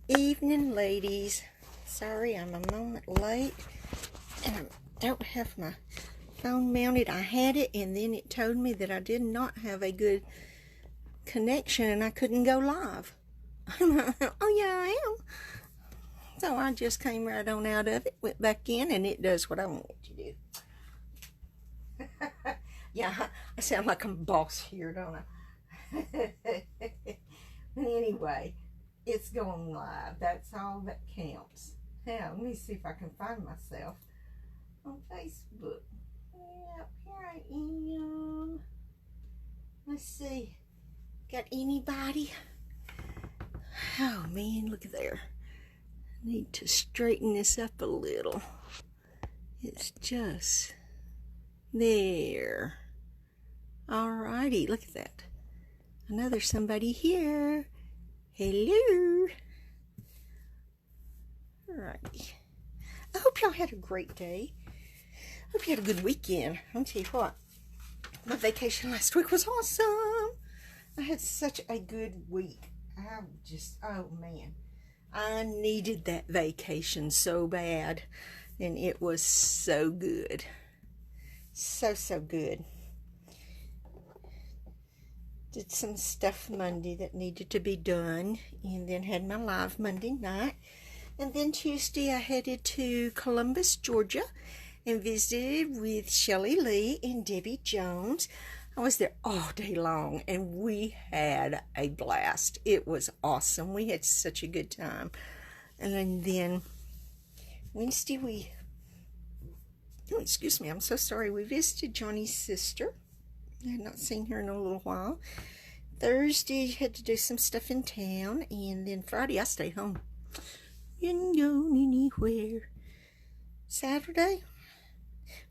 Evening, ladies. Sorry I'm a moment late and I don't have my phone mounted. I had it and then it told me that I did not have a good connection and I couldn't go live. Oh yeah, I am. So I just came right on out of it, went back in, and it does what I want it to do. Yeah, I sound like I'm a boss here, don't I? Anyway, it's going live. That's all that counts. Now, let me see if I can find myself on Facebook. Yep, here I am. Let's see. Got anybody? Oh, man, look there. Need to straighten this up a little. It's just there. Alrighty, look at that. I know there's somebody here. Hello. Alrighty. I hope y'all had a great day. I hope you had a good weekend. I'll tell you what, my vacation last week was awesome. I had such a good week. Oh man. I needed that vacation so bad, and it was so good. So good. Did some stuff Monday that needed to be done, and then had my live Monday night. And then Tuesday I headed to Columbus, Georgia, and visited with Shelley Lee and Debbie Jones. I was there all day long, and we had a blast. It was awesome. We had such a good time. And then Wednesday excuse me, I'm so sorry. We visited Johnny's sister. I had not seen her in a little while. Thursday, had to do some stuff in town, and then Friday I stayed home. Didn't go anywhere. Saturday,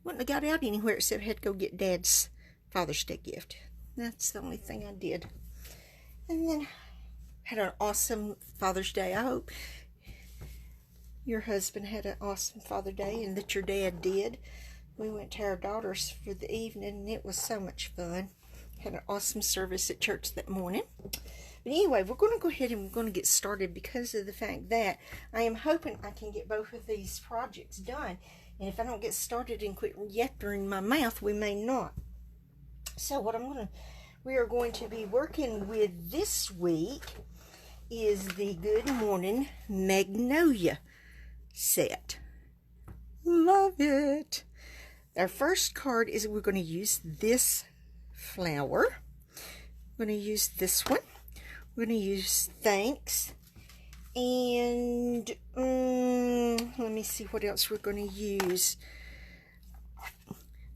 wouldn't have got out anywhere except had to go get Dad's Father's Day gift. That's the only thing I did. And then had an awesome Father's Day. I hope your husband had an awesome Father's Day and that your dad did. We went to our daughter's for the evening and it was so much fun. Had an awesome service at church that morning. But anyway, we're going to go ahead and we're going to get started because of the fact that I am hoping I can get both of these projects done. And if I don't get started and quit yapping my mouth, we may not. So what we are going to be working with this week is the Good Morning Magnolia set. Love it. Our first card is we're going to use this flower. We're going to use this one. We're going to use thanks. And let me see what else we're going to use.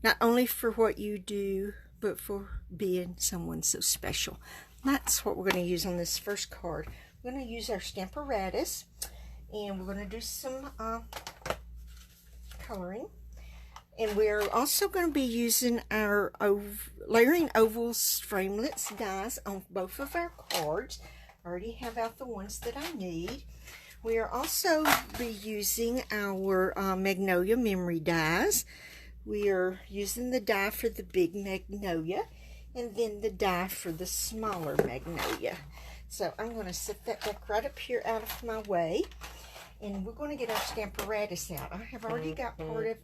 Not only for what you do, but for being someone so special. That's what we're going to use on this first card. We're going to use our Stamparatus, and we're going to do some coloring. And we're also going to be using our Layering Ovals Framelits dies on both of our cards. I already have out the ones that I need. We are also be using our Magnolia Memory Dies. We are using the die for the big Magnolia and then the die for the smaller Magnolia. So I'm going to set that back right up here out of my way. And we're going to get our Stamparatus out. I have already got part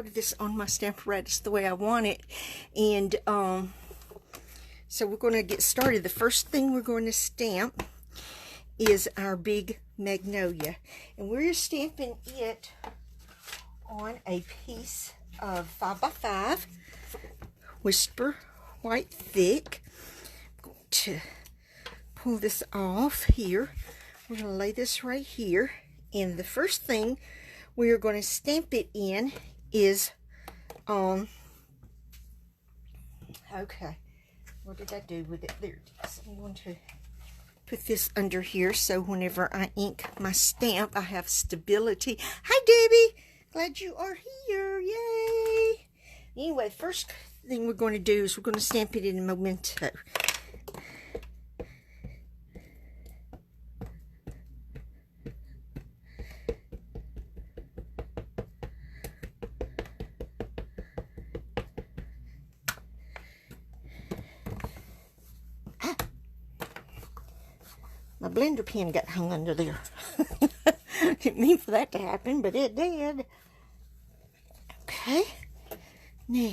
of this on my Stamparatus the way I want it. And so we're going to get started. The first thing we're going to stamp is our big Magnolia. And we're stamping it on a piece of 5x5 Whisper White Thick. I'm going to pull this off here. We're going to lay this right here. And the first thing we are going to stamp it in is, okay, what did I do with it? There it is. I'm going to put this under here so whenever I ink my stamp, I have stability. Hi, Debbie. Glad you are here. Yay. Anyway, first thing we're going to do is we're going to stamp it in a Memento. My blender pen got hung under there. Didn't mean for that to happen, but it did. Okay. Now.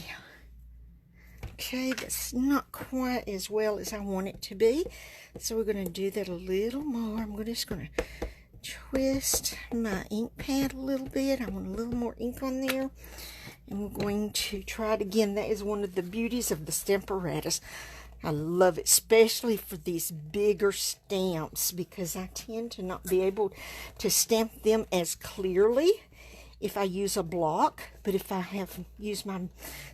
Okay, that's not quite as well as I want it to be. So we're going to do that a little more. I'm just going to twist my ink pad a little bit. I want a little more ink on there. And we're going to try it again. That is one of the beauties of the Stamparatus. I love it, especially for these bigger stamps, because I tend to not be able to stamp them as clearly if I use a block. But if I have used my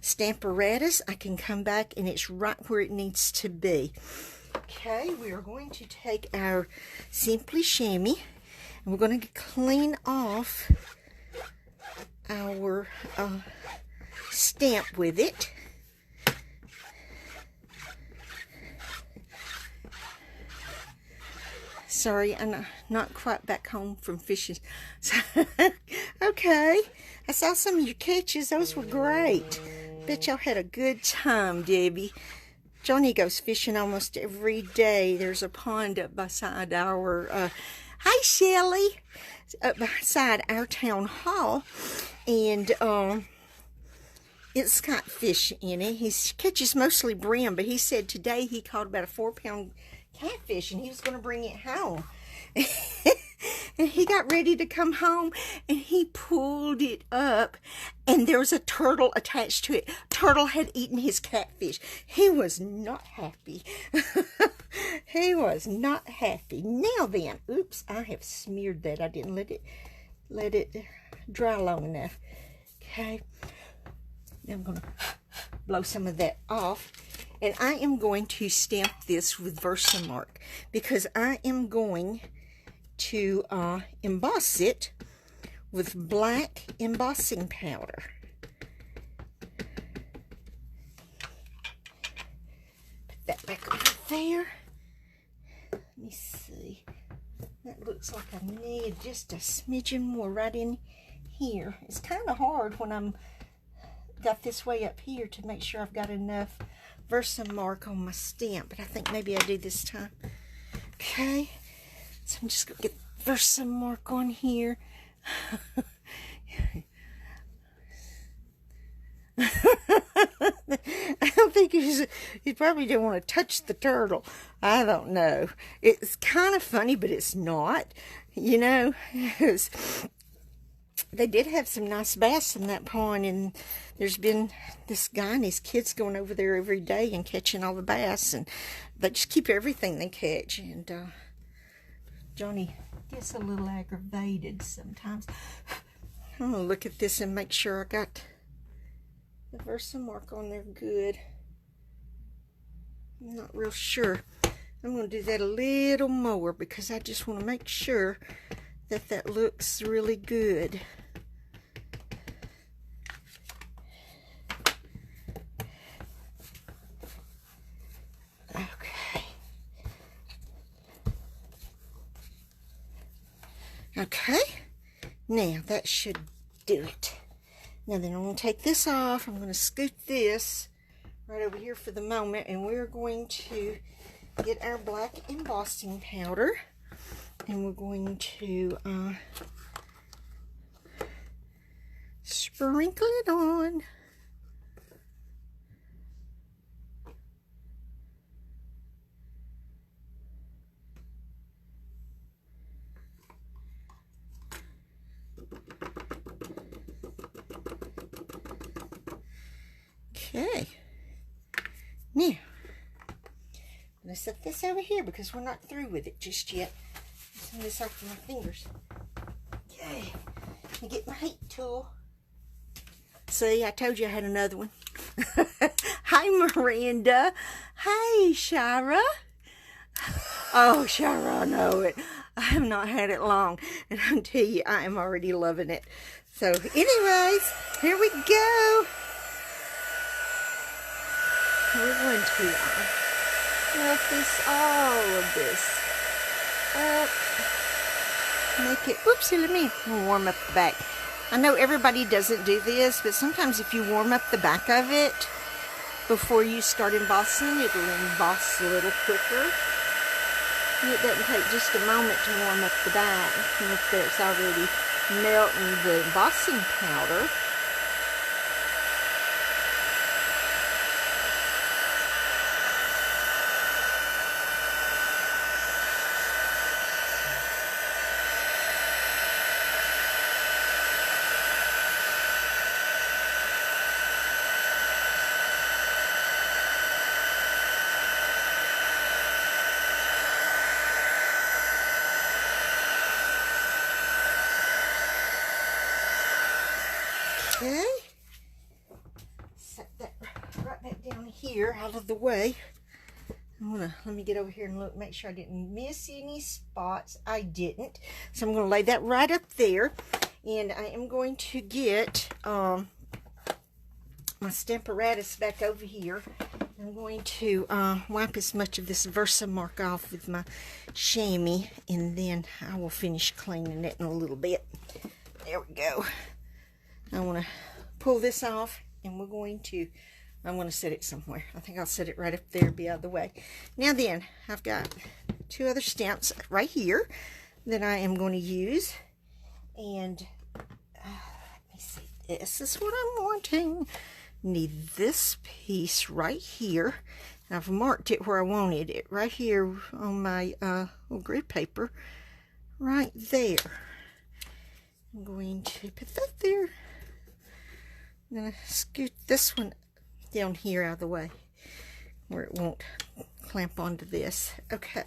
Stamparatus, I can come back and it's right where it needs to be. Okay, we are going to take our Simply Chamois and we're going to clean off our stamp with it. Sorry, I'm not quite back home from fishing. Okay, I saw some of your catches. Those were great. Bet y'all had a good time, Debbie. Johnny goes fishing almost every day. There's a pond up beside our, hi Shelly, up beside our town hall. And it's got fish in it. He catches mostly brim, but he said today he caught about a 4-pound catfish and he was going to bring it home. And he got ready to come home and he pulled it up and there was a turtle attached to it. Turtle had eaten his catfish. He was not happy. He was not happy. Now then, oops, I have smeared that. I didn't let it dry long enough. Okay, now I'm going to blow some of that off. And I am going to stamp this with Versamark because I am going to emboss it with black embossing powder. Put that back over there. Let me see. That looks like I need just a smidgen more right in here. It's kind of hard when I'm got this way up here to make sure I've got enough Versamark on my stamp, but I think maybe I do this time. Okay, so I'm just going to get Versamark on here. I don't think you probably don't want to touch the turtle. I don't know. It's kind of funny, but it's not. You know, they did have some nice bass in that pond, and there's been this guy and his kids going over there every day and catching all the bass, and they just keep everything they catch. And Johnny gets a little aggravated sometimes. I'm gonna look at this and make sure I got the Versamark on there good. I'm not real sure. I'm gonna do that a little more because I just want to make sure that that looks really good. Okay, now that should do it. Now then I'm going to take this off. I'm going to scoot this right over here for the moment, and we're going to get our black embossing powder, and we're going to sprinkle it on. Okay, now I'm going to set this over here because we're not through with it just yet. Some of this off of my fingers. Okay, let me get my heat tool. See, I told you I had another one. Hi, Miranda. Hey, Shira. Oh, Shira, I know it. I have not had it long, and I tell you, I am already loving it. So, anyways, here we go. We're going to let all of this up. Make it, whoopsie, let me warm up the back. I know everybody doesn't do this, but sometimes if you warm up the back of it before you start embossing, it'll emboss a little quicker. It doesn't take just a moment to warm up the dye. And look there, it's already melting the embossing powder. Okay, set that right back down here out of the way. Let me get over here and look, make sure I didn't miss any spots. I didn't. So I'm going to lay that right up there. And I am going to get my Stamparatus back over here. I'm going to wipe as much of this Versamark off with my chamois. And then I will finish cleaning it in a little bit. There we go. I want to pull this off, and I'm going to set it somewhere. I think I'll set it right up there, be out of the way. Now then, I've got 2 other stamps right here that I am going to use. And let me see, this is what I'm wanting. Need this piece right here. And I've marked it where I wanted it, right here on my little grid paper, right there. I'm going to put that there. I'm going to scoot this one down here out of the way where it won't clamp onto this. Okay,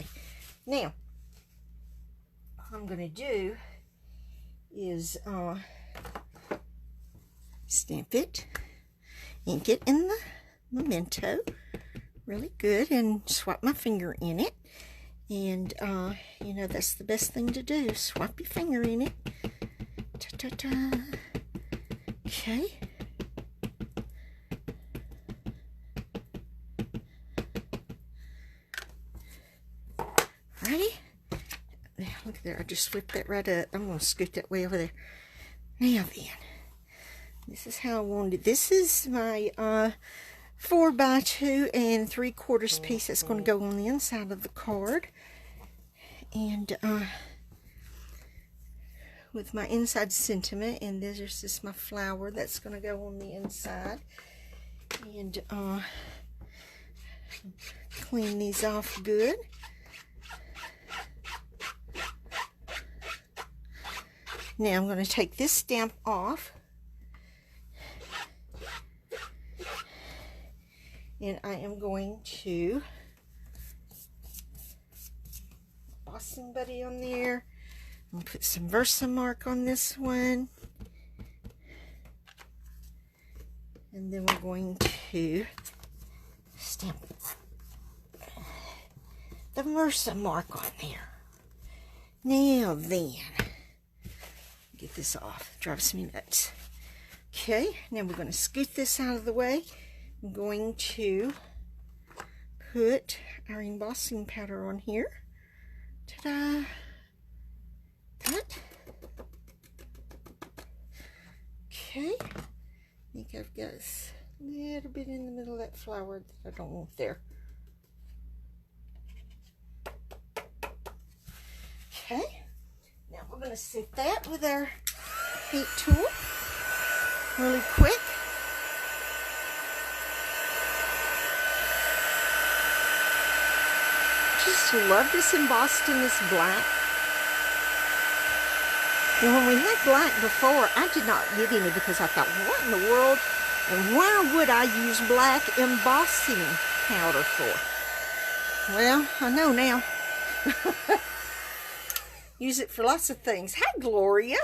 now what I'm going to do is stamp it, ink it in the memento really good, and swap my finger in it. And you know, that's the best thing to do, swap your finger in it. Ta-ta-ta. Okay. Ready? Look there, I just whipped that right up. I'm going to scoot that way over there. Now then, this is how I wanted it. This is my 4x2 3/4 piece that's going to go on the inside of the card. And with my inside sentiment, and this is just my flower that's going to go on the inside. And clean these off good. Now I'm going to take this stamp off, and I am going to emboss somebody on there. I'm going to put some Versamark on this one, and then we're going to stamp the Versamark on there. Now then, get this off. Drives me nuts. Okay, now we're going to scoot this out of the way. I'm going to put our embossing powder on here. Ta-da! That. Okay. I think I've got a little bit in the middle of that flower that I don't want there. Okay. Now we're going to set that with our paint tool really quick. Just love this embossed in this black. And when we had black before, I did not get any because I thought, what in the world? And why would I use black embossing powder for? Well, I know now. Use it for lots of things. Hi, Gloria.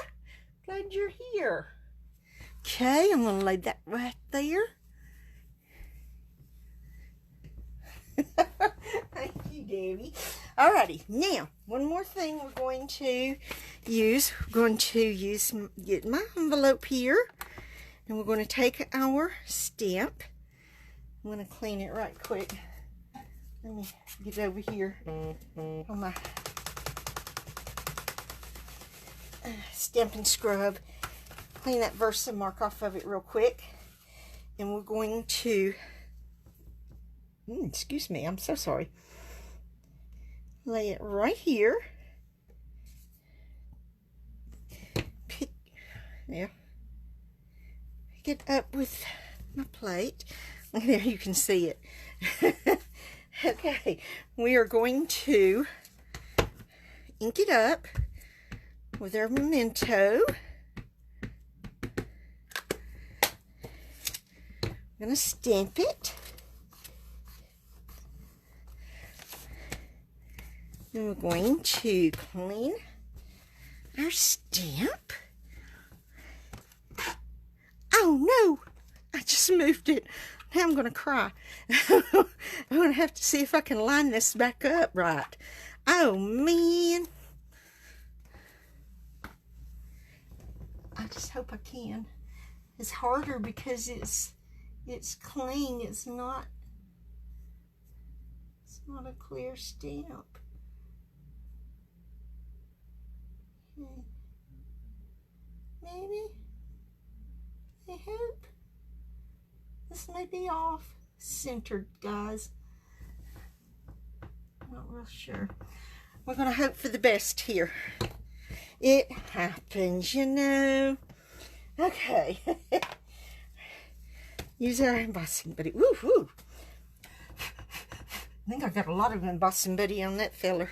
Glad you're here. Okay, I'm going to lay that right there. Thank you, Davy. Alrighty, now, one more thing we're going to use. We're going to get my envelope here, and we're going to take our stamp. I'm going to clean it right quick. Let me get over here on my Stampin' Scrub. Clean that Versamark off of it real quick. And we're going to, excuse me, I'm so sorry. lay it right here. Pick it up with my plate. There you can see it. Okay, we are going to ink it up with our memento. I'm going to stamp it. Then we're going to clean our stamp. Oh no, I just moved it. Now I'm going to cry. I'm going to have to see if I can line this back up right. Oh man. I just hope I can. It's harder because it's clean. It's not a clear stamp. Okay. Maybe. I hope. This may be off centered, guys. I'm not real sure. We're going to hope for the best here. It happens, you know. Okay. Use our embossing buddy. Woo woo. I think I got a lot of embossing buddy on that feller.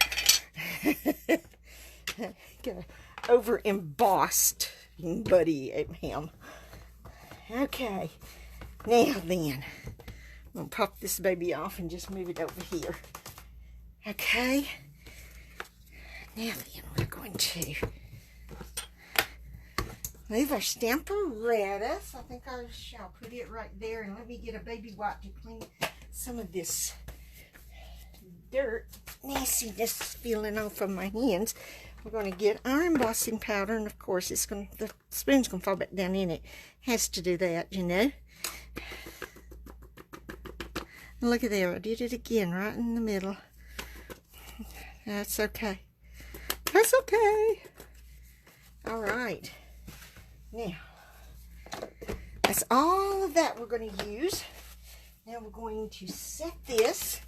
Got an over embossed buddy at him. Okay. Now then, I'm going to pop this baby off and just move it over here. Okay. Now then, we're going to move our stamparatus. I think I shall put it right there. And let me get a baby wipe to clean some of this dirt, nastiness feeling off of my hands. We're going to get our embossing powder. And of course, the spoon's going to fall back down in it. Has to do that, you know. Look at there, I did it again, right in the middle. That's okay. That's okay. All right. Now, that's all of that we're going to use. Now we're going to set this.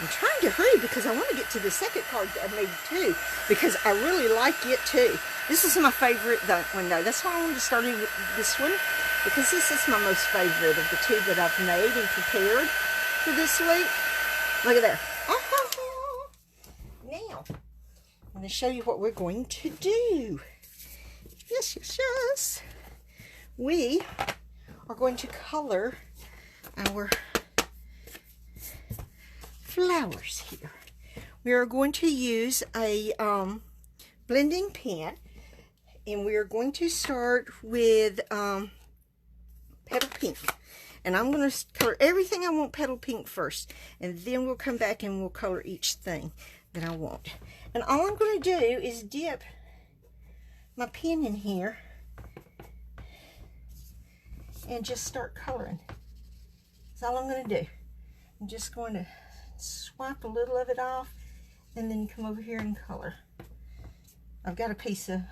I'm trying to hurry because I want to get to the second card that I made too, because I really like it too. This is my favorite one though. That's why I wanted to start with this one, because this is my most favorite of the two that I've made and prepared for this week. Look at there. Now, I'm going to show you what we're going to do. Yes, yes, yes. We are going to color our flowers here. We are going to use a blending pen, and we are going to start with Petal Pink. And I'm going to color everything I want Petal Pink first, and then we'll come back and we'll color each thing that I want. And all I'm going to do is dip my pen in here and just start coloring. That's all I'm going to do. I'm just going to swipe a little of it off and then come over here and color. I've got a piece of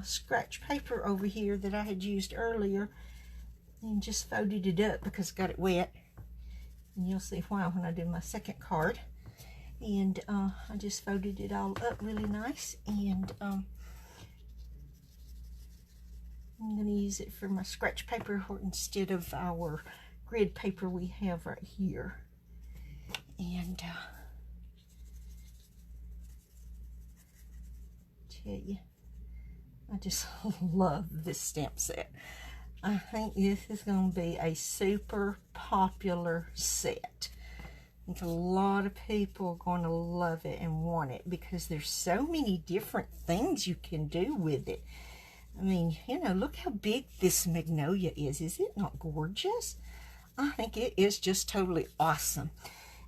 scratch paper over here that I had used earlier and just folded it up because I got it wet. And you'll see why when I do my second card. And I just folded it all up really nice, and I'm going to use it for my scratch paper instead of our grid paper we have right here. And tell you, I just love this stamp set. I think this is going to be a super popular set. I think a lot of people are going to love it and want it because there's so many different things you can do with it. I mean, you know, look how big this Magnolia is. Is it not gorgeous? I think it is just totally awesome.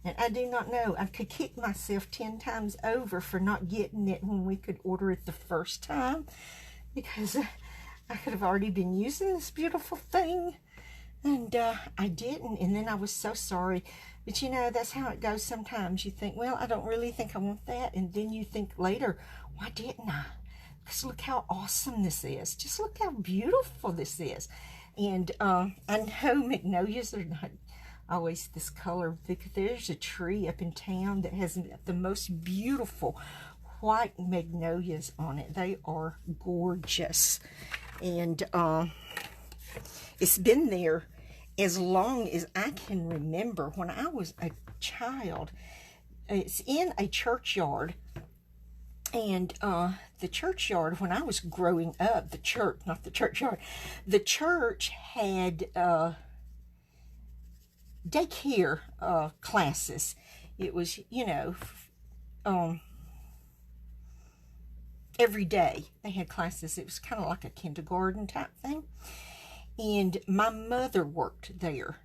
And I do not know, I could kick myself 10 times over for not getting it when we could order it the first time, because I could have already been using this beautiful thing, and I didn't, and then I was so sorry. But you know, that's how it goes sometimes. You think, well, I don't really think I want that, and then you think later, why didn't I? Because look how awesome this is. Just look how beautiful this is. And I know Magnolias are not always this color. There's a tree up in town that has the most beautiful white magnolias on it. They are gorgeous. And it's been there as long as I can remember. When I was a child, it's in a churchyard. And the churchyard, when I was growing up, the church, not the churchyard, the church had daycare classes. It was, you know, every day they had classes. It was kind of like a kindergarten type thing. And my mother worked there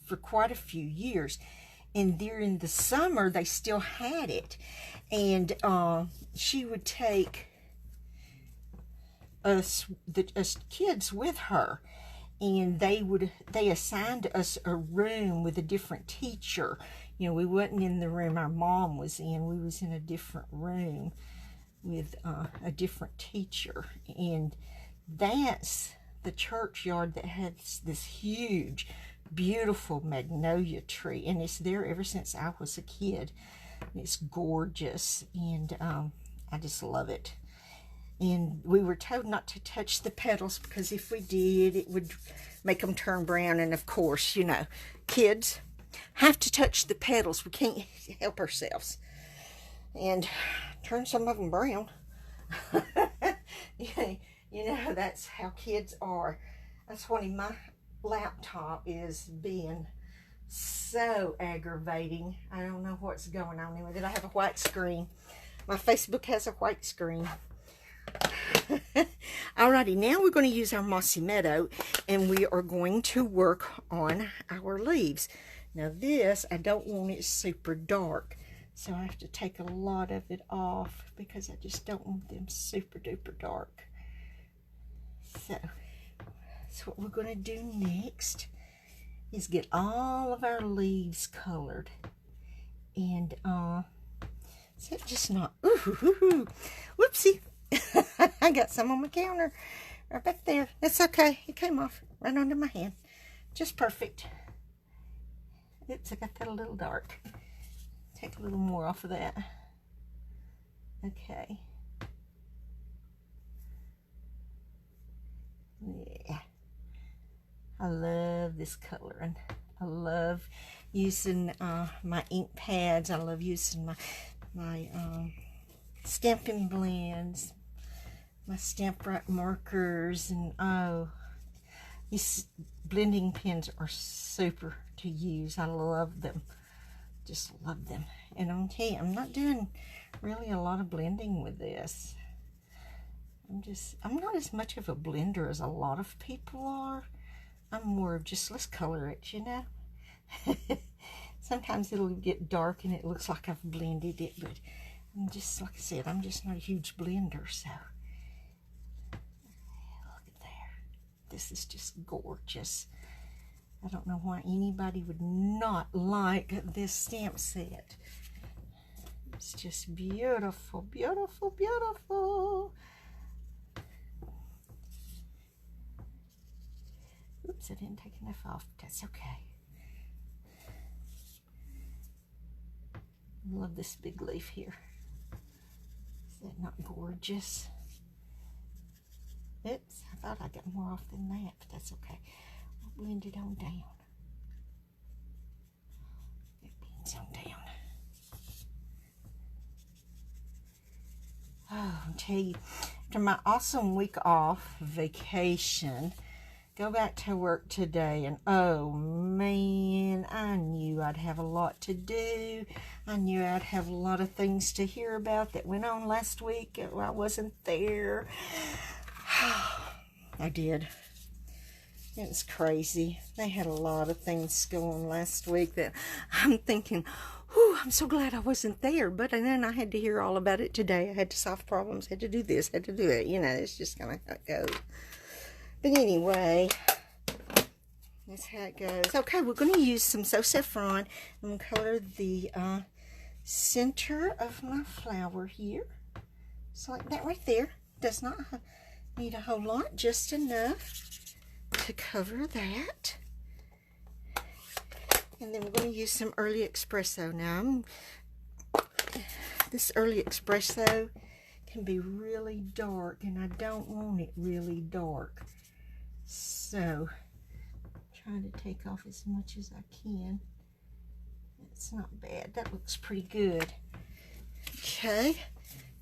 for quite a few years. And during the summer, they still had it. And she would take us kids with her. And they assigned us a room with a different teacher. You know, we wasn't in the room our mom was in. We was in a different room with a different teacher. And that's the churchyard that has this huge, beautiful magnolia tree. And it's there ever since I was a kid. It's gorgeous. And I just love it. And we were told not to touch the petals, because if we did, it would make them turn brown. And of course, you know, kids have to touch the petals. We can't help ourselves. And turn some of them brown. You know, that's how kids are. That's funny. My laptop is being so aggravating. I don't know what's going on with it. I have a white screen. My Facebook has a white screen. Alrighty, now we're going to use our Mossy Meadow, and we are going to work on our leaves. Now this, I don't want it super dark, so I have to take a lot of it off because I just don't want them super duper dark. So what we're going to do next is get all of our leaves colored. And is that just not, whoopsie. I got some on my counter right back there. That's okay. It came off right under my hand. Just perfect. Oops, I got that a little dark. Take a little more off of that. Okay. Yeah. I love this coloring. I love using my ink pads. I love using my Stampin' Blends, my Stamp Right markers, and oh, these blending pens are super to use. I love them. Just love them. And I'll tell you, I'm not doing really a lot of blending with this. I'm not as much of a blender as a lot of people are. I'm more of just, let's color it, you know. Sometimes it'll get dark and it looks like I've blended it, but I'm just, like I said, I'm just not a huge blender, so. Look at there. This is just gorgeous. I don't know why anybody would not like this stamp set. It's just beautiful, beautiful, beautiful. Oops, I didn't take enough off, but that's okay. Love this big leaf here. Is that not gorgeous? Oops, I thought I got more off than that, but that's okay. I'll blend it on down. It blends on down. Oh, I'll tell you, after my awesome week off vacation, go back to work today, and oh man, I knew I'd have a lot to do. I knew I'd have a lot of things to hear about that went on last week. I wasn't there. I did. It was crazy. They had a lot of things going last week that I'm thinking, whew, I'm so glad I wasn't there. But and then I had to hear all about it today. I had to solve problems, had to do this, had to do it. You know, it's just kind of how it goes. But anyway, that's how it goes. Okay, we're going to use some So Saffron. I'm going to color the center of my flower here. Just like that right there. Does not need a whole lot, just enough to cover that. And then we're going to use some early espresso. Now, this early espresso can be really dark, and I don't want it really dark. So, trying to take off as much as I can. It's not bad. That looks pretty good. Okay.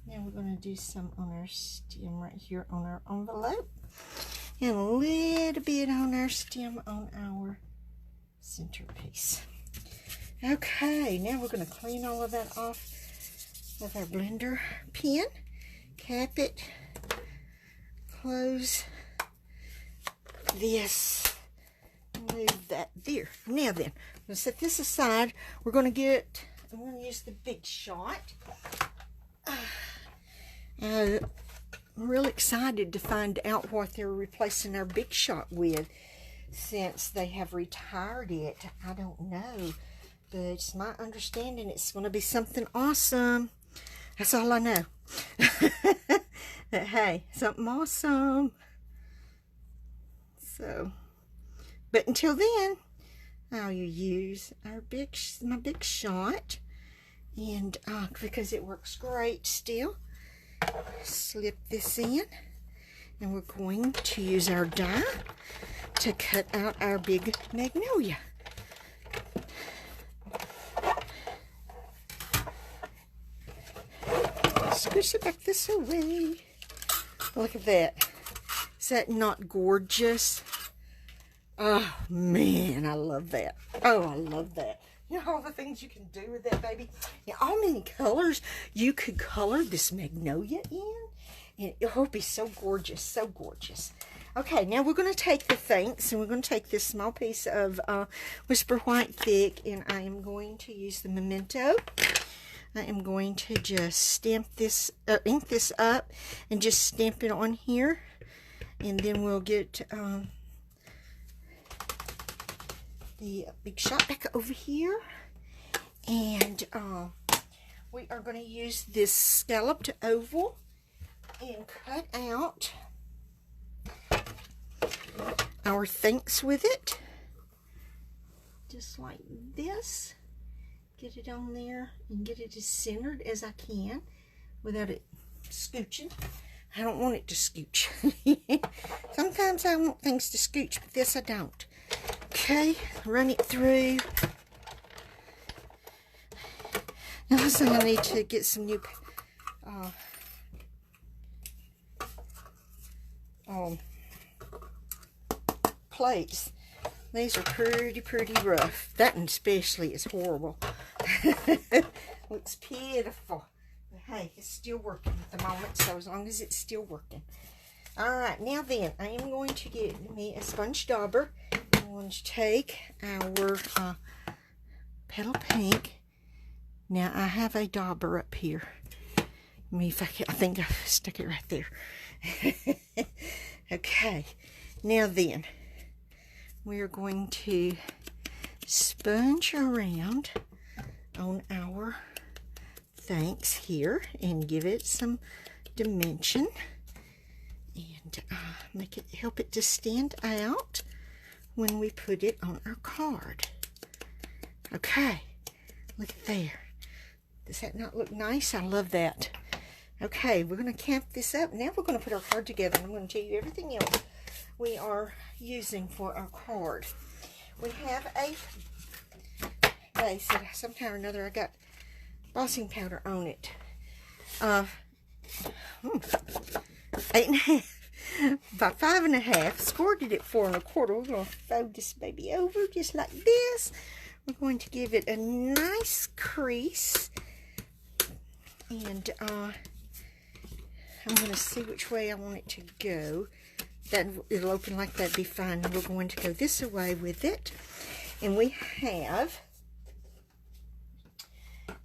Now we're going to do some on our stem right here on our envelope. And a little bit on our stem on our centerpiece. Okay, now we're going to clean all of that off with our blender pen. Cap it. Close this. Move that there. Now then, I'm going to set this aside. I'm going to use the Big Shot. I'm real excited to find out what they're replacing our Big Shot with, since they have retired it. I don't know, but it's my understanding it's going to be something awesome. That's all I know. But hey, something awesome. So, but until then, I'll use our my Big Shot, and because it works great still. Slip this in, and we're going to use our die to cut out our big magnolia. Squish it back this way. Look at that. Is that not gorgeous? Oh man, I love that. Oh, I love that. You know all the things you can do with that, baby? Yeah, how many colors you could color this magnolia in. And it'll be so gorgeous, so gorgeous. Okay, now we're going to take the thanks, and we're going to take this small piece of Whisper White Thick, and I am going to use the Memento. I am going to just stamp this, ink this up, and just stamp it on here. And then we'll get the Big Shot back over here, and we are going to use this scalloped oval and cut out our thanks with it, just like this. Get it on there and get it as centered as I can without it scooching. I don't want it to scooch. Sometimes I want things to scooch, but this I don't. Okay, run it through. Now also I need to get some new plates. These are pretty rough. That one especially is horrible. Looks pitiful. But hey, it's still working at the moment, so as long as it's still working. Alright, now then, I am going to get me a sponge dauber. I'm going to take our Petal Pink. Now, I have a dauber up here. Let me, if I think I stuck it right there. Okay, now then, we are going to sponge around on our thanks here and give it some dimension, and help it to stand out when we put it on our card. Okay, look at there. Does that not look nice? I love that. Okay, we're going to camp this up. Now we're going to put our card together, and I'm going to tell you everything else we are using for our card. We have a base that sometime or another I got embossing powder on it. 8.5 by 5.5. Scored it 4 1/4. We're going to fold this baby over just like this. We're going to give it a nice crease, and I'm going to see which way I want it to go. That it'll open like that, be fine. We're going to go this way with it, and we have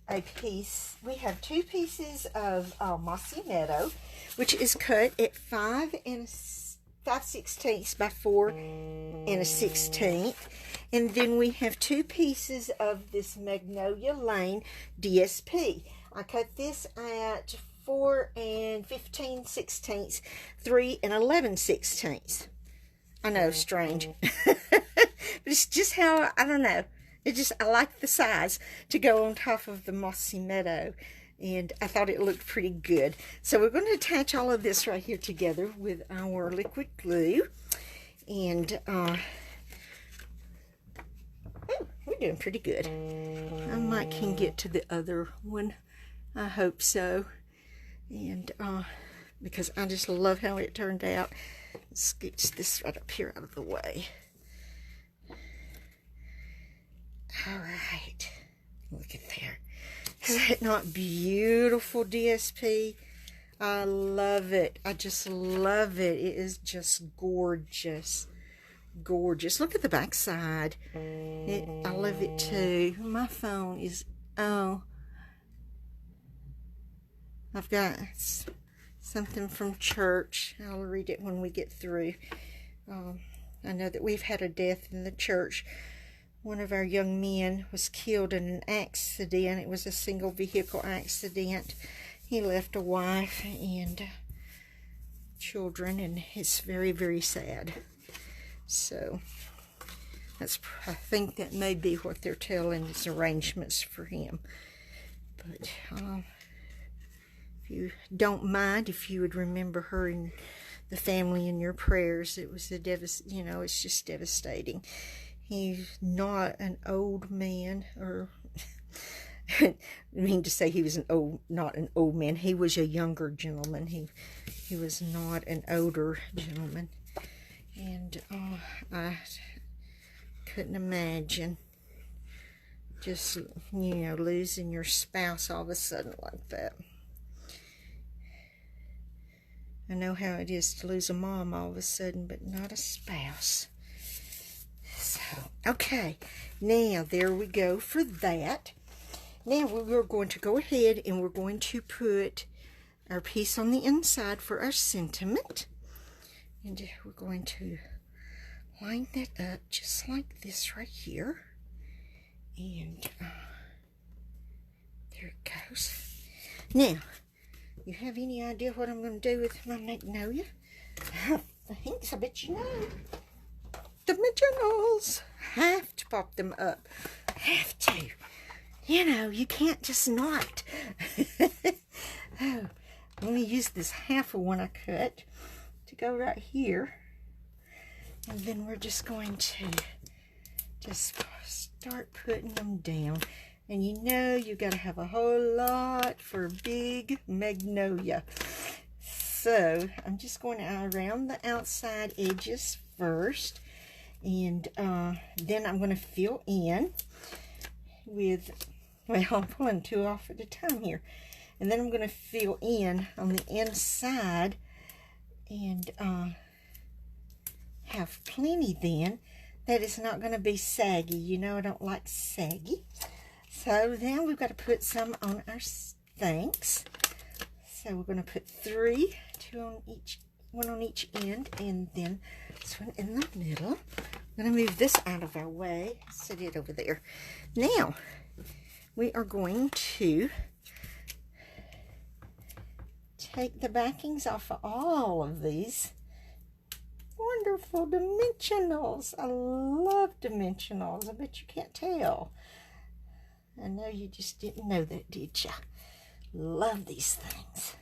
a piece. We have 2 pieces of Mossy Meadow, which is cut at 5 5/16 by 4 1/16, and then we have 2 pieces of this Magnolia Lane DSP. I cut this at 4 15/16, 3 11/16. I know, strange. But it's just how, I don't know. I like the size to go on top of the mossy meadow. And I thought it looked pretty good. So we're going to attach all of this right here together with our liquid glue. And we're doing pretty good. I might can get to the other one. I hope so. And because I just love how it turned out. Let's scooch this right up here out of the way. All right. Look at there. Is that not beautiful, DSP? I love it. I just love it. It is just gorgeous. Gorgeous. Look at the back side. I love it too. My phone is, oh. I've got something from church. I'll read it when we get through. I know that we've had a death in the church. One of our young men was killed in an accident. It was a single vehicle accident. He left a wife and children, and it's very, very sad. So I think that may be what they're telling us, arrangements for him. But if you don't mind, if you would remember her and the family in your prayers, it was it's just devastating. He's not an old man, or I mean to say he was not an old man. He was a younger gentleman. He was not an older gentleman. And I couldn't imagine just, losing your spouse all of a sudden like that. I know how it is to lose a mom all of a sudden, but not a spouse. So, okay, now there we go for that. Now we're going to go ahead and we're going to put our piece on the inside for our sentiment. And we're going to line that up just like this right here. And there it goes. Now, you have any idea what I'm going to do with my magnolia? Thanks, I bet you know. Dimensionals. Have to pop them up. Have to. You can't just not. Oh, let me use this half of one I cut to go right here. And then we're just going to just start putting them down. And you got to have a whole lot for a big magnolia. So I'm just going to around the outside edges first. And then I'm going to fill in with, well, I'm pulling two off at a time here. And then I'm going to fill in on the inside and have plenty then that is not going to be saggy. I don't like saggy. So then we've got to put some on our thanks. So we're going to put three, one on each end, and then this one in the middle. I'm going to move this out of our way, set it over there. Now, we are going to take the backings off of all of these wonderful dimensionals. I love dimensionals. I bet you can't tell. I know you just didn't know that, did ya? Love these things.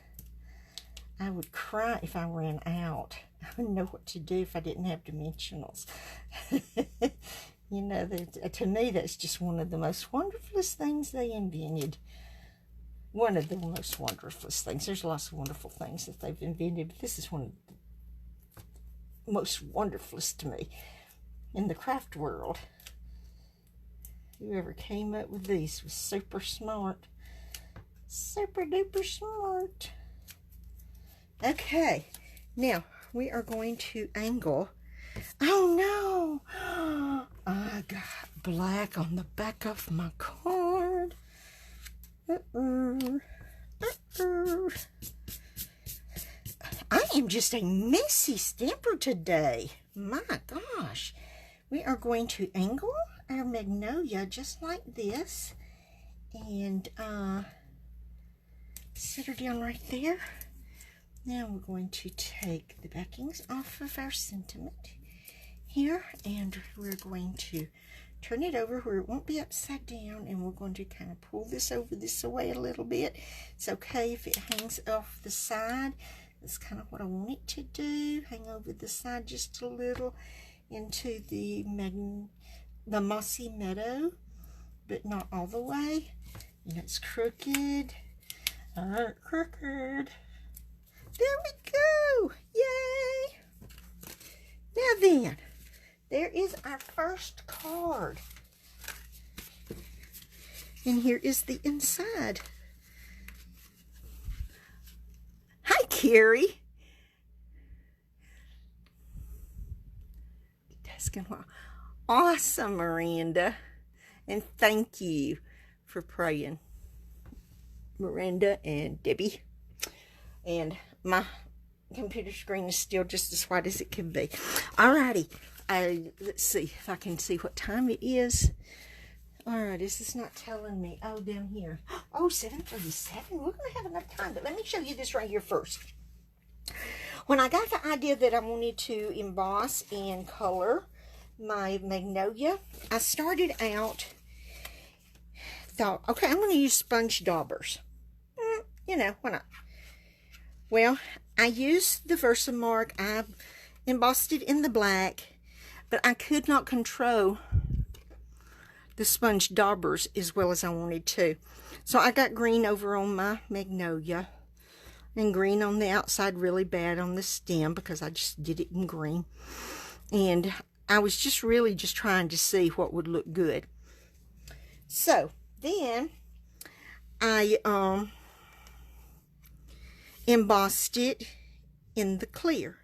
I would cry if I ran out. I wouldn't know what to do if I didn't have dimensionals. To me, that's just one of the most wonderfulest things they invented. One of the most wonderfulest things. There's lots of wonderful things that they've invented, but this is one of the most wonderfulest to me in the craft world. Whoever came up with these was super smart. Super duper smart. Okay, now we are going to angle. Oh no! I got black on the back of my card. I am just a messy stamper today. My gosh. We are going to angle our magnolia just like this. And set her down right there. Now we're going to take the backings off of our sentiment here, and we're going to turn it over where it won't be upside down, and we're going to kind of pull this over this away a little bit. It's okay if it hangs off the side. That's kind of what I want it to do. Hang over the side just a little into the mossy meadow, but not all the way. And it's crooked. Crooked. There we go. Yay. Now then, there is our first card. And here is the inside. Hi, Carrie. Awesome, Miranda. And thank you for praying, Miranda and Debbie. And my computer screen is still just as white as it can be. Alrighty. Let's see if I can see what time it is. Alright, this is not telling me. Oh, down here. Oh, 7:37. We're going to have enough time. But let me show you this right here first. When I got the idea that I wanted to emboss and color my Magnolia, I started out, thought, okay, I'm going to use sponge daubers. You know, why not? Well, I used the Versamark. I embossed it in the black, but I could not control the sponge daubers as well as I wanted to. So I got green over on my Magnolia and green on the outside really bad on the stem because I just did it in green. And I was just really just trying to see what would look good. So then I embossed it in the clear.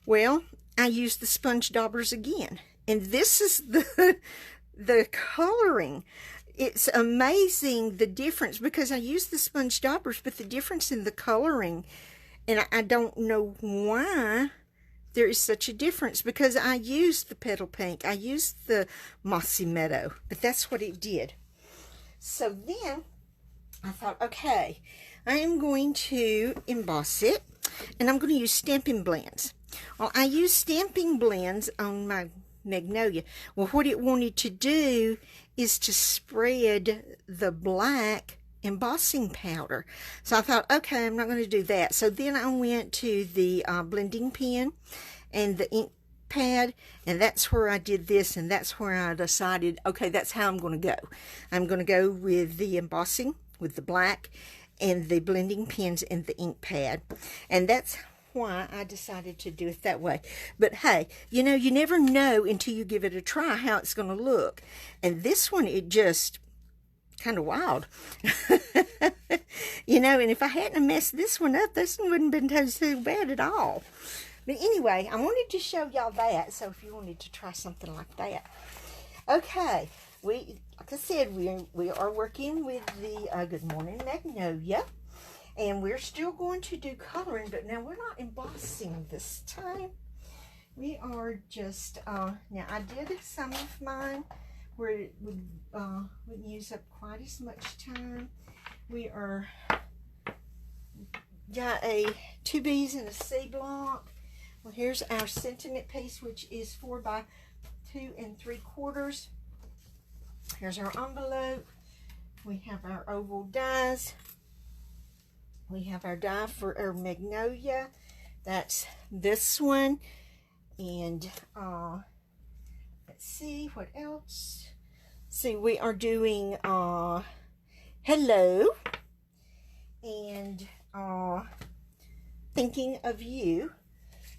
Well, I used the sponge daubers again, and this is the coloring. It's amazing the difference, because I used the sponge daubers, but the difference in the coloring, and I don't know why there is such a difference, because I used the Petal Pink, I used the Mossy Meadow, but that's what it did. So then I thought, okay, I am going to emboss it, and I'm going to use stamping blends. Well, I use stamping blends on my Magnolia. Well, what it wanted to do is to spread the black embossing powder. So I thought, okay, I'm not going to do that. So then I went to the blending pen and the ink pad, and that's where I did this, and that's where I decided, okay, that's how I'm going to go. I'm going to go with the embossing with the black and the blending pens and the ink pad, and that's why I decided to do it that way. But hey, you know, you never know until you give it a try how it's going to look. And this one, it just kind of wild. You know, and if I hadn't messed this one up, this one wouldn't have been too bad at all. But anyway, I wanted to show y'all that, so if you wanted to try something like that. Okay, like I said, we are working with the Good Morning Magnolia. And we're still going to do coloring, but now we're not embossing this time. We are just, now I did some of mine where it wouldn't use up quite as much time. We are, got a 2 B's and a C block. Well, here's our sentiment piece, which is 4 by 2 3/4. Here's our envelope. We have our oval dies. We have our die for our Magnolia. That's this one. And let's see what else. See, we are doing hello and thinking of you.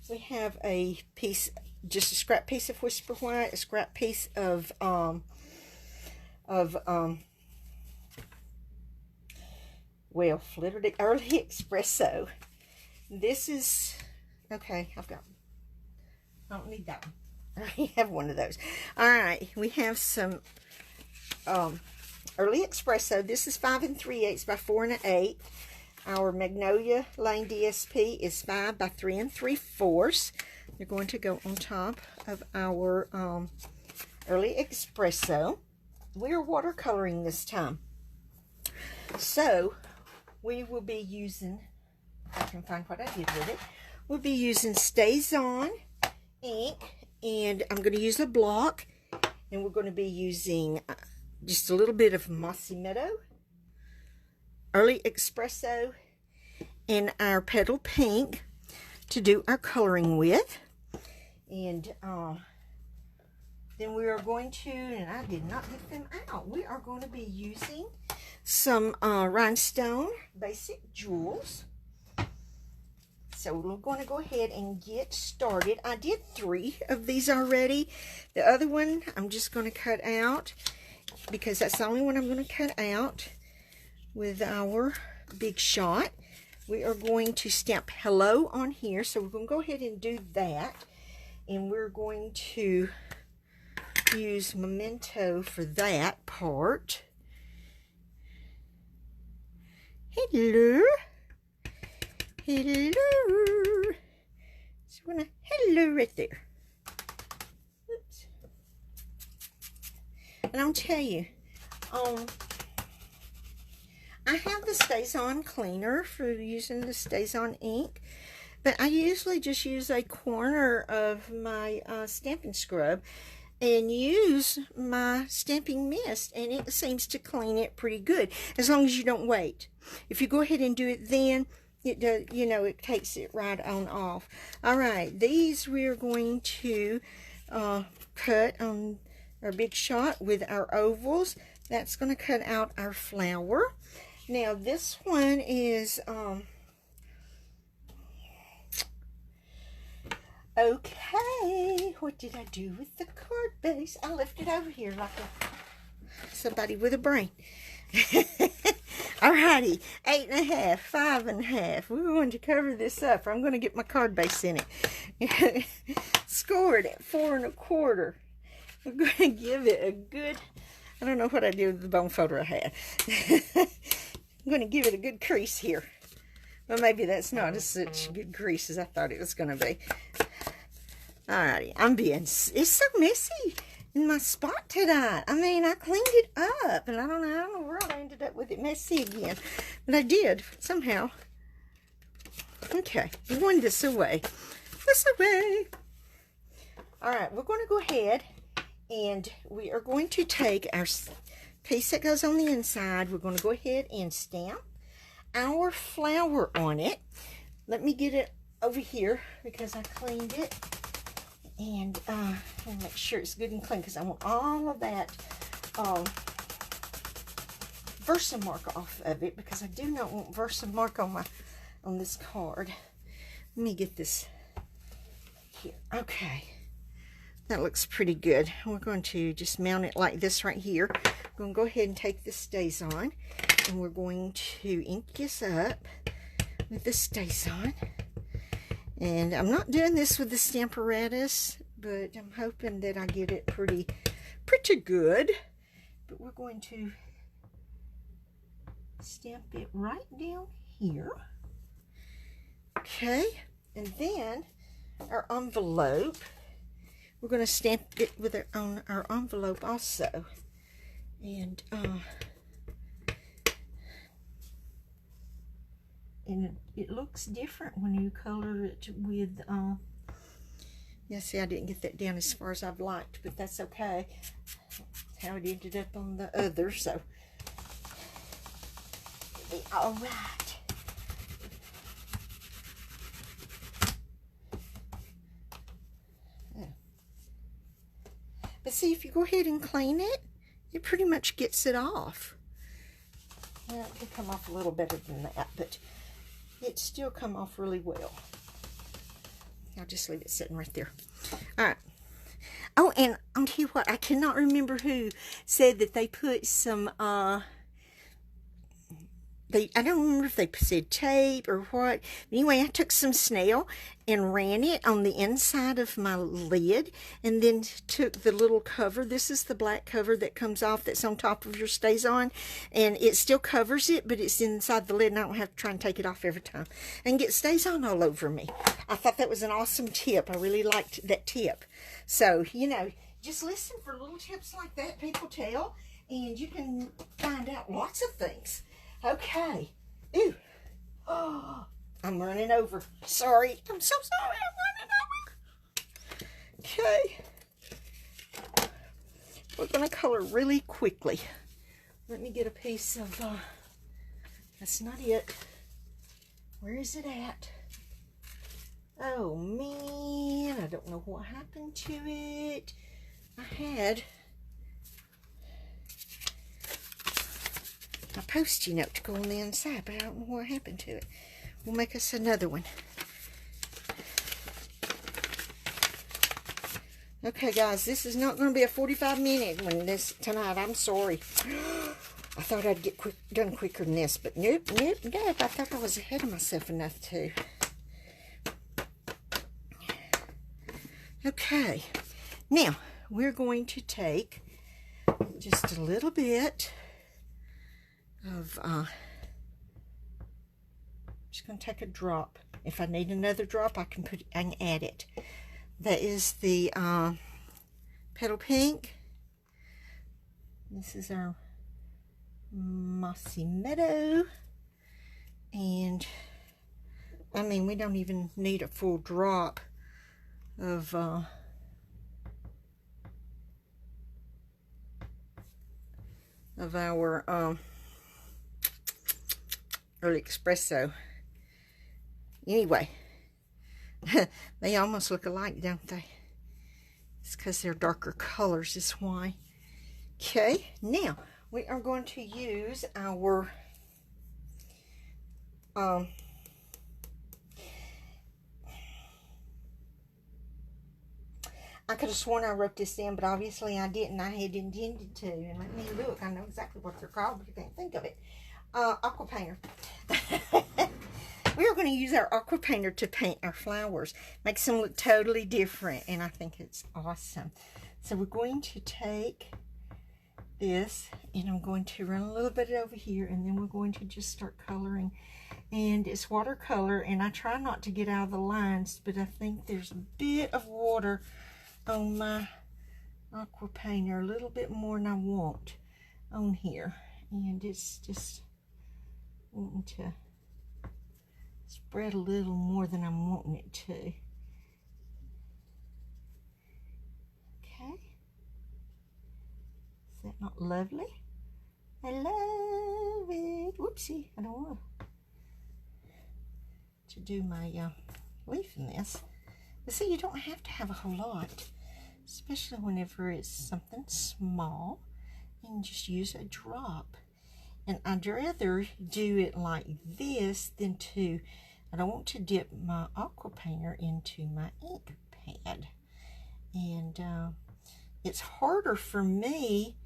We have a piece, just a scrap piece of Whisper White, a scrap piece of well, Flittered Early Espresso. This is, okay, I don't need that one. I already have one of those. All right, we have some Early Espresso. This is 5 3/8 by 4 1/8. Our Magnolia Lane DSP is 5 by 3 3/4. They're going to go on top of our Early Espresso. We're watercoloring this time. So, we will be using, if I can find what I did with it, we'll be using Stays On ink, and I'm going to use a block, And we're going to be using just a little bit of Mossy Meadow, Early Espresso, and our Petal Pink to do our coloring with. And then we are going to, and I did not get them out, we are going to be using some rhinestone basic jewels. So we're going to go ahead and get started. I did 3 of these already. The other one I'm just going to cut out because that's the only one I'm going to cut out with our Big Shot. We are going to stamp hello on here. So we're going to go ahead and do that. And we're going to use Memento for that part. Hello. Hello. So we're going to hello right there. Oops. And I'll tell you, I have the Stays On cleaner for using the Stays On ink, but I usually just use a corner of my stamping scrub and use my stamping mist, and it seems to clean it pretty good as long as you don't wait. If you go ahead and do it then, it does, you know, it takes it right on off. All right, these we are going to cut on our Big Shot with our ovals. That's going to cut out our flower. Now this one is okay. What did I do with the card base? I left it over here like somebody with a brain. Alrighty, 8.5, 5.5. We're going to cover this up. I'm going to get my card base in it. Scored at 4 1/4. We're going to give it a good, I don't know what I did with the bone folder I had. I'm going to give it a good crease here. Well, maybe that's not such a good crease as I thought it was going to be. Alrighty, it's so messy in my spot tonight. I mean, I cleaned it up, and I don't know how in the world I ended up with it messy again. But I did, somehow. Okay, we wanted this away. This away. Alright, we're going to go ahead, and we are going to take our piece that goes on the inside. We're going to go ahead and stamp our flower on it. Let me get it over here, because I cleaned it. And I'll make sure it's good and clean, because I want all of that Versamark off of it, because I do not want Versamark on this card. Let me get this here. Okay, that looks pretty good. We're going to just mount it like this right here. We're going to go ahead and take the Stays On, and we're going to ink this up with the Stays On. And I'm not doing this with the Stamparatus, but I'm hoping that I get it pretty good. But we're going to stamp it right down here. Okay, and then our envelope, we're going to stamp it with on our envelope also. And it looks different when you color it with, yeah, see, I didn't get that down as far as I've liked, but that's okay. That's how it ended up on the other, so it'll be all right. Yeah. But see, if you go ahead and clean it, it pretty much gets it off. Well, it can come off a little better than that, but it still come off really well. I'll just leave it sitting right there. All right. Oh, and I'll tell you what, I cannot remember who said that they put some, I don't remember if they said tape or what. Anyway, I took some snail and ran it on the inside of my lid, and then took the little cover. This is the black cover that comes off that's on top of your Stays On, and it still covers it, but it's inside the lid, and I don't have to try and take it off every time and get Stays On all over me. I thought that was an awesome tip. I really liked that tip. So, you know, just listen for little tips like that people tell, and you can find out lots of things. Okay. Ooh. Oh, I'm running over. Sorry. I'm so sorry. I'm running over. Okay. we're going to color really quickly. Let me get a piece of, that's not it. Where is it at? Oh man, I don't know what happened to it. I had a Post-it note to go on the inside, but I don't know what happened to it. We'll make us another one. Okay, guys, this is not going to be a 45-minute one tonight. I'm sorry. I thought I'd get done quicker than this, but nope. I thought I was ahead of myself enough to. Okay, now we're going to take just a little bit of, just going to take a drop. If I need another drop, I can add it. That is the Petal Pink. This is our Mossy Meadow. And, I mean, we don't even need a full drop of our early espresso. Anyway, they almost look alike, don't they? It's because they're darker colors, is why. Okay, now we are going to use our I could have sworn I wrote this down, but obviously I didn't. I had intended to. And let me look. I know exactly what they're called, but I can't think of it. Aqua painter. We are going to use our aqua painter to paint our flowers. Makes them look totally different, and I think it's awesome. So we're going to take this, and I'm going to run a little bit over here, and then we're going to just start coloring. And it's watercolor, and I try not to get out of the lines, but I think there's a bit of water on my aqua painter, a little bit more than I want on here, and it's just wanting to spread a little more than I'm wanting it to. Okay, is that not lovely? I love it. Whoopsie, I don't want to do my leaf in this. But see, you don't have to have a whole lot, especially whenever it's something small, and just use a drop. And I'd rather do it like this than to, I don't want to dip my aqua painter into my ink pad. And it's harder for me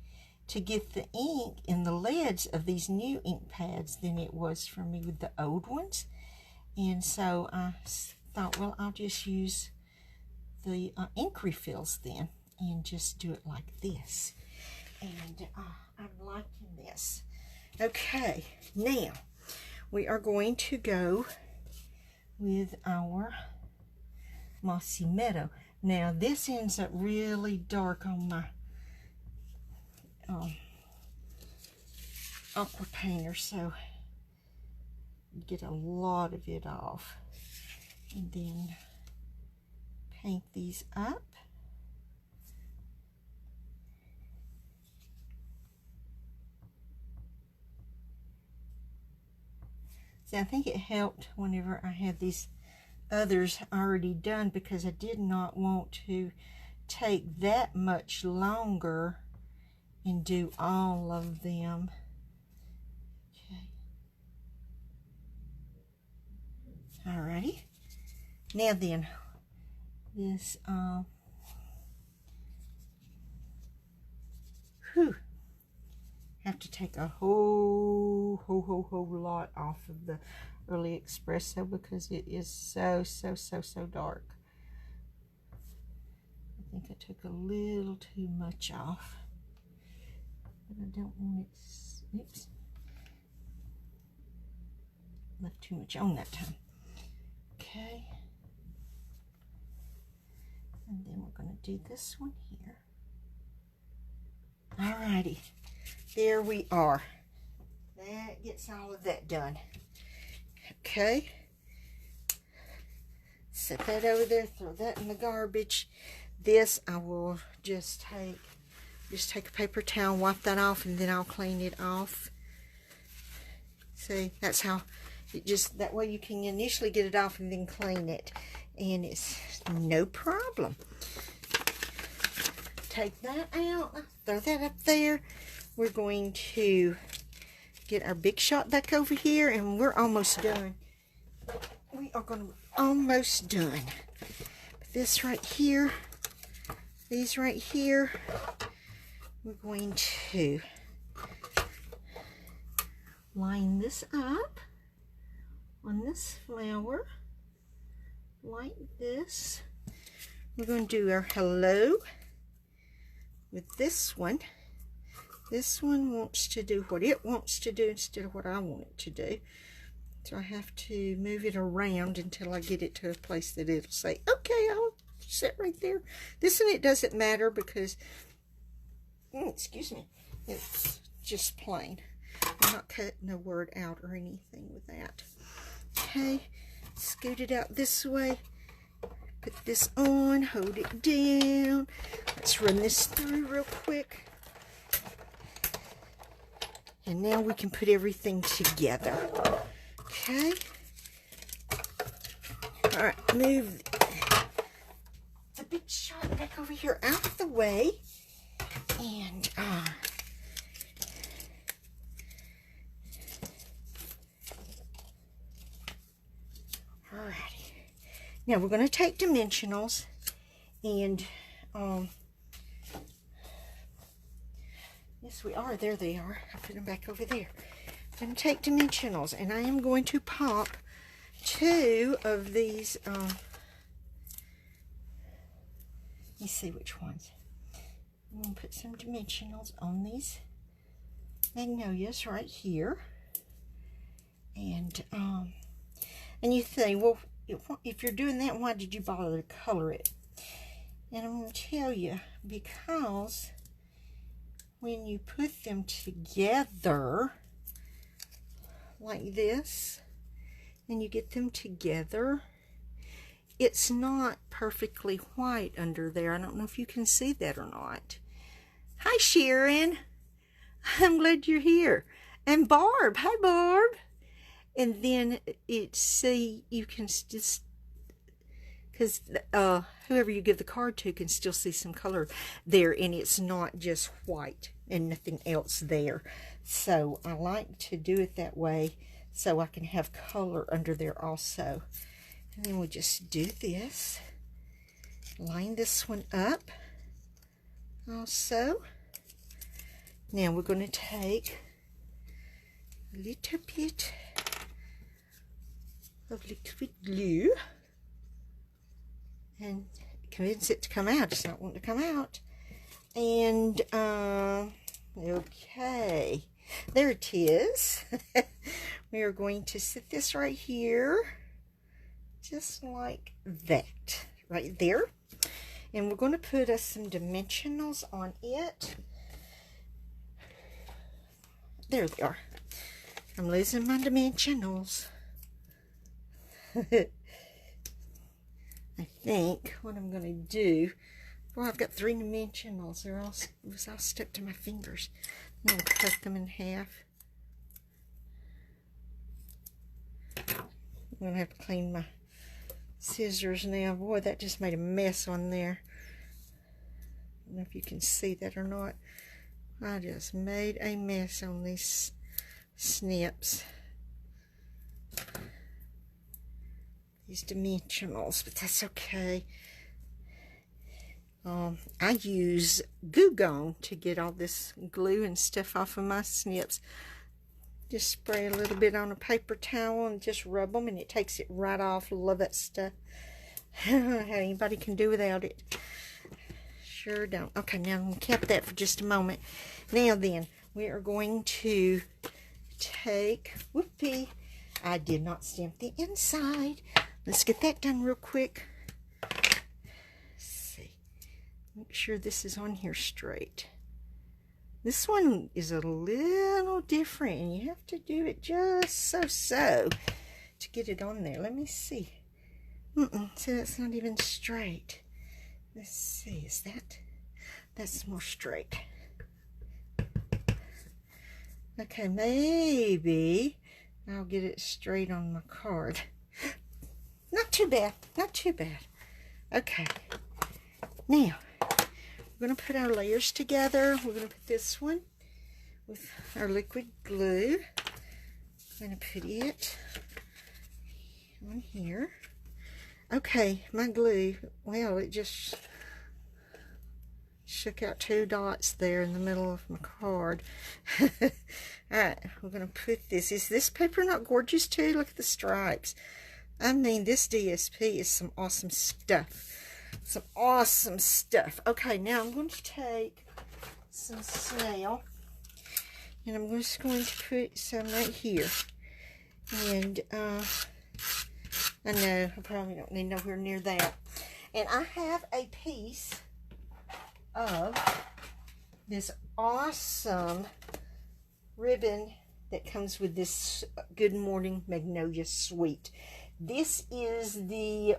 to get the ink in the lids of these new ink pads than it was for me with the old ones. And so I thought, well, I'll just use the ink refills then and just do it like this. And I'm liking this. Okay, now we are going to go with our Mossy Meadow. Now this ends up really dark on my aqua painter, so get a lot of it off, and then paint these up. See, I think it helped whenever I had these others already done, because I did not want to take that much longer and do all of them. Okay. Alrighty. Now then, this have to take a whole lot off of the early espresso because it is so dark. I think I took a little too much off, but I don't want it. Oops, left too much on that time. Okay, and then we're going to do this one here. Alrighty, there we are. That gets all of that done. Okay, set that over there, throw that in the garbage. This I will just take Just take a paper towel, wipe that off, and then I'll clean it off. See, that's how it just, that way you can initially get it off and then clean it. And it's no problem. Take that out, throw that up there. We're going to get our Big Shot back over here, and we're almost done. We are going to be almost done. This right here, these right here, we're going to line this up on this flower like this. We're going to do our hello with this one. This one wants to do what it wants to do instead of what I want it to do. So I have to move it around until I get it to a place that it'll say, okay, I'll sit right there. This one, it doesn't matter because, excuse me, it's just plain. I'm not cutting a word out or anything with that. Okay, scoot it out this way. Put this on, hold it down. Let's run this through real quick. And now we can put everything together. Okay. All right, move the Big Shot back over here out of the way. And, alrighty. Now we're going to take dimensionals and, yes, we are. There they are. I put them back over there. I'm going to take dimensionals, and I am going to pop 2 of these. Let me see which ones. I'm going to put some dimensionals on these Magnolias right here. And you think, well, if you're doing that, why did you bother to color it? And I'm going to tell you, because when you put them together like this, and you get them together, it's not perfectly white under there. I don't know if you can see that or not. Hi, Sharon. I'm glad you're here. And Barb. Hi, Barb. And then see, you can just, because whoever you give the card to can still see some color there, and it's not just white and nothing else there. So I like to do it that way so I can have color under there also. And then we just do this. Line this one up also. Now we're going to take a little bit of liquid glue and convince it to come out. It's not wanting to come out. And okay, there it is. We are going to sit this right here, just like that, right there. And we're going to put us some dimensionals on it. There they are. I'm losing my dimensionals. I think what I'm going to do, well, I've got 3 dimensionals. They're all stuck to my fingers. I'm going to cut them in half. I'm going to have to clean my scissors now. Boy, that just made a mess on there. I don't know if you can see that or not. I just made a mess on these snips. These dimensionals, but that's okay. I use Goo Gone to get all this glue and stuff off of my snips. Just spray a little bit on a paper towel and just rub them, and it takes it right off. Love that stuff. I don't know how anybody can do without it. Sure don't. Okay, now I'm going to cap that for just a moment. Now then, we are going to take, whoopee, I did not stamp the inside. Let's get that done real quick. Let's see. Make sure this is on here straight. This one is a little different, and you have to do it just so to get it on there. Let me see. See, that's not even straight. Let's see, is that? That's more straight. Okay, maybe I'll get it straight on my card. Not too bad, not too bad. Okay, now we're going to put our layers together. We're going to put this one with our liquid glue. I'm going to put it on here. Okay, my glue, well, it just shook out 2 dots there in the middle of my card. Alright, we're going to put this. Is this paper not gorgeous too? Look at the stripes. I mean, this DSP is some awesome stuff. Some awesome stuff. Okay, now I'm going to take some snail, and I'm just going to put some right here. And I know I probably don't need nowhere near that. And I have a piece of this awesome ribbon that comes with this Good Morning Magnolia suite. This is the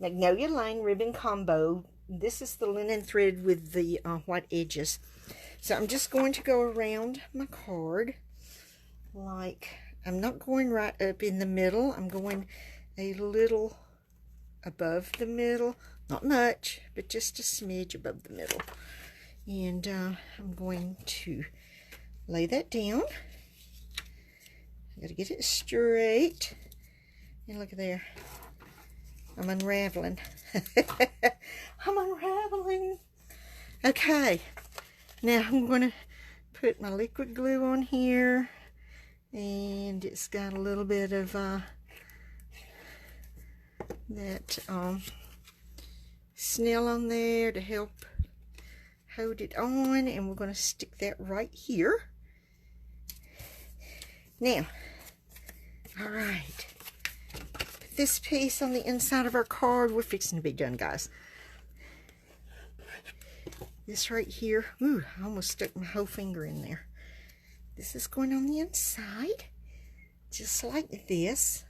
Magnolia line ribbon combo. This is the linen thread with the white edges. So I'm just going to go around my card, like, I'm not going right up in the middle. I'm going a little above the middle. Not much, but just a smidge above the middle. And I'm going to lay that down. I gotta get it straight. And look at there. I'm unraveling. I'm unraveling. Okay. Now I'm going to put my liquid glue on here. And it's got a little bit of that snail on there to help hold it on. And we're going to stick that right here. Now, all right. Put this piece on the inside of our card. We're fixing to be done, guys. This right here. Ooh, I almost stuck my whole finger in there. This is going on the inside, just like this.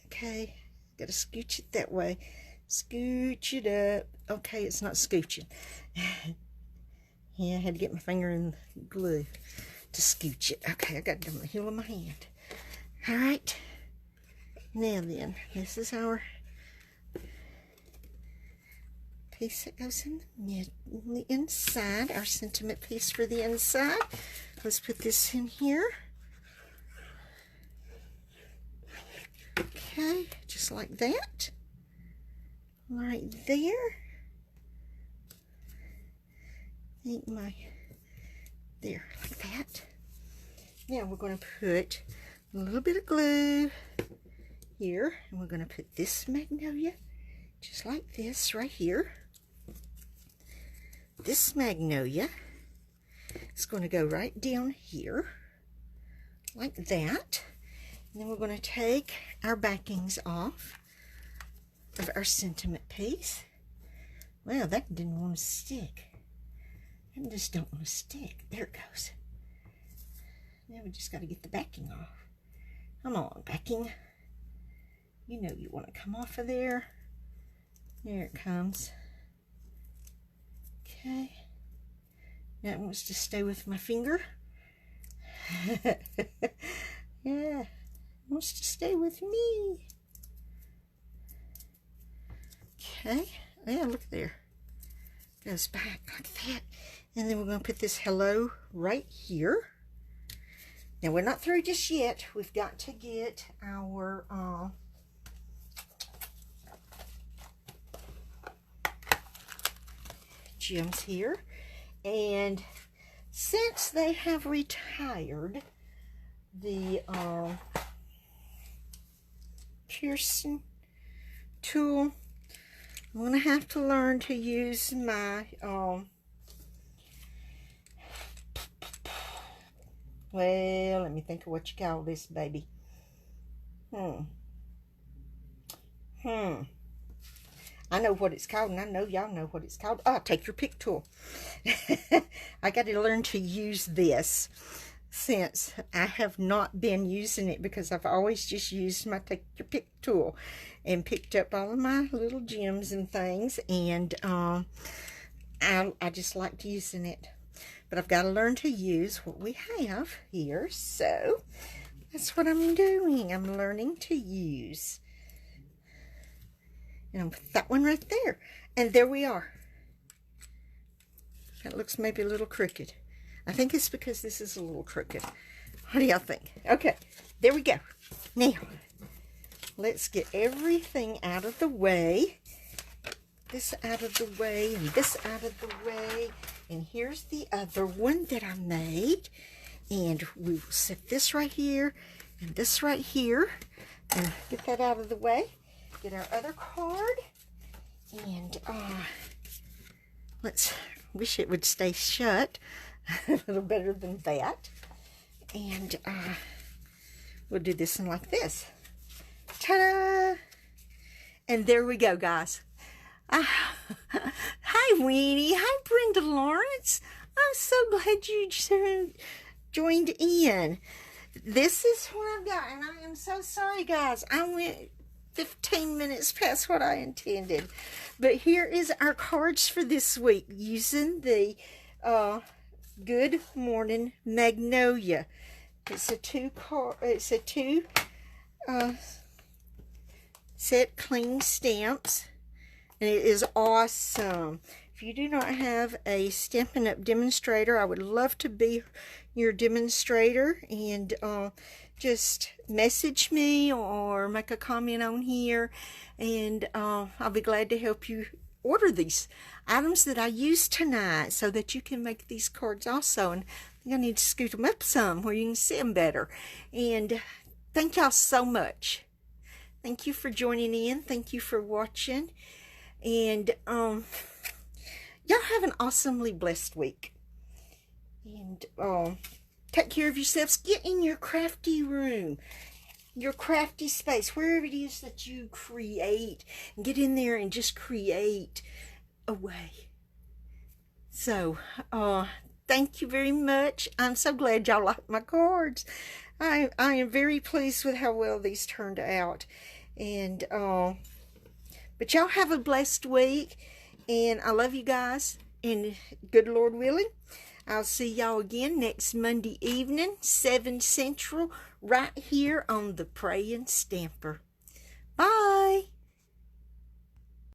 Okay, gotta scooch it that way. Scooch it up. Okay, it's not scooching. Yeah, I had to get my finger in the glue to scooch it. Okay, I got it on the heel of my hand. All right, now then, this is our piece that goes in the inside, our sentiment piece for the inside. Let's put this in here. Okay, just like that. Right there. There, like that. Now we're going to put a little bit of glue here, and we're going to put this magnolia just like this right here. This magnolia is going to go right down here, like that. And then we're going to take our backings off of our sentiment piece. Well, that didn't want to stick. That just don't want to stick. There it goes. Now we just got to get the backing off. Come on, backing. You know you want to come off of there. There it comes. Okay. Now it wants to stay with my finger. Yeah. It wants to stay with me. Okay. Yeah, look there. Goes back like that. And then we're going to put this hello right here. Now we're not through just yet. We've got to get our gems here. And since they have retired the piercing tool, I'm going to have to learn to use my well, let me think of what you call this baby. I know what it's called, and I know y'all know what it's called. Oh, take your pick tool. I got to learn to use this, since I have not been using it, because I've always just used my take your pick tool and picked up all of my little gems and things. And I just liked using it. But I've got to learn to use what we have here. So that's what I'm doing. I'm learning to use. And I'll put that one right there. And there we are. That looks maybe a little crooked. I think it's because this is a little crooked. What do y'all think? Okay, there we go. Now, let's get everything out of the way. This out of the way, and this out of the way. And here's the other one that I made. And we will set this right here, and this right here. And get that out of the way. Get our other card. And, let's, wish it would stay shut a little better than that. And, we'll do this one like this. Ta-da! And there we go, guys. Hi, Weenie. Hi, Brenda Lawrence. I'm so glad you joined in. This is what I've got, and I am so sorry, guys. I went 15 minutes past what I intended. But here is our cards for this week using the Good Morning Magnolia. It's a two set clean stamps. And it is awesome. If you do not have a Stampin' Up! Demonstrator, I would love to be your demonstrator. And just message me or make a comment on here. And I'll be glad to help you order these items that I use tonight so that you can make these cards also. And I think I need to scoot them up some where you can see them better. And thank y'all so much. Thank you for joining in. Thank you for watching. And y'all have an awesomely blessed week. And take care of yourselves. Get in your crafty room, your crafty space, wherever it is that you create. And get in there and just create away. So, thank you very much. I'm so glad y'all like my cards. I am very pleased with how well these turned out. And but y'all have a blessed week, and I love you guys, and good Lord willing, I'll see y'all again next Monday evening, 7 Central, right here on the Praying Stamper. Bye!